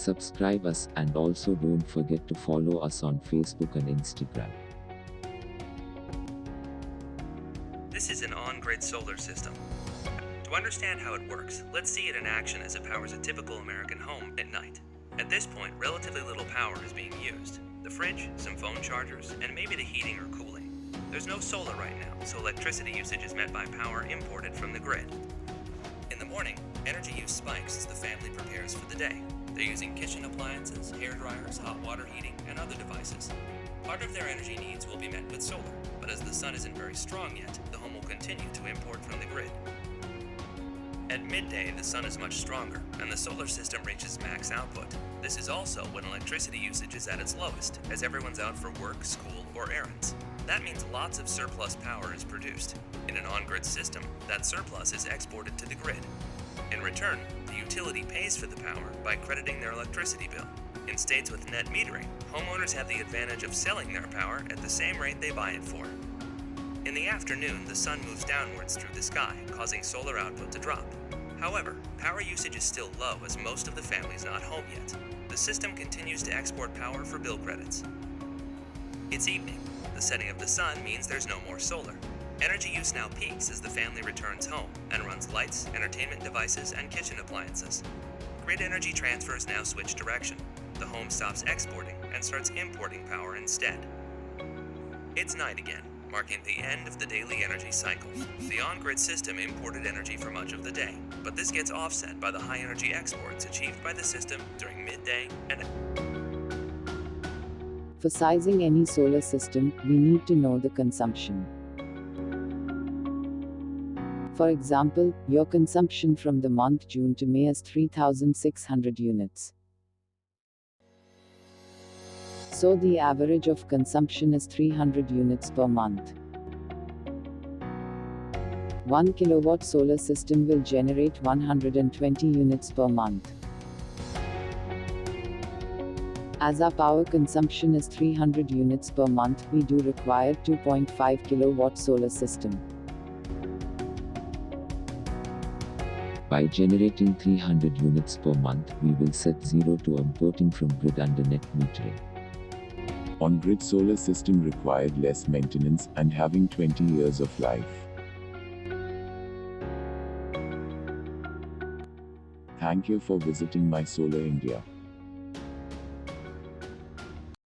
Subscribe us and also don't forget to follow us on Facebook and Instagram. This is an on-grid solar system. To understand how it works, let's see it in action as it powers a typical American home at night. At this point, relatively little power is being used. The fridge, some phone chargers, and maybe the heating or cooling. There's no solar right now, so electricity usage is met by power imported from the grid. In the morning, energy use spikes as the family prepares for the day. They're using kitchen appliances, hair dryers, hot water heating, and other devices. Part of their energy needs will be met with solar, but as the sun isn't very strong yet, the home will continue to import from the grid. At midday, the sun is much stronger, and the solar system reaches max output. This is also when electricity usage is at its lowest, as everyone's out for work, school, or errands. That means lots of surplus power is produced. In an on-grid system, that surplus is exported to the grid. In return, the utility pays for the power by crediting their electricity bill. In states with net metering, homeowners have the advantage of selling their power at the same rate they buy it for. In the afternoon, the sun moves downwards through the sky, causing solar output to drop. However, power usage is still low as most of the family's not home yet. The system continues to export power for bill credits. It's evening. The setting of the sun means there's no more solar. Energy use now peaks as the family returns home and runs lights, entertainment devices, and kitchen appliances. Grid energy transfers now switch direction. The home stops exporting and starts importing power instead. It's night again, marking the end of the daily energy cycle. The on-grid system imported energy for much of the day, but this gets offset by the high energy exports achieved by the system during midday and For sizing any solar system, we need to know the consumption. For example, your consumption from the month June to May is 3,600 units. So the average of consumption is 300 units per month. 1 kilowatt solar system will generate 120 units per month. As our power consumption is 300 units per month, we do require 2.5 kilowatt solar system. By generating 300 units per month, we will set zero to importing from grid under net metering. On-grid solar system required less maintenance and having 20 years of life. Thank you for visiting My Solar India.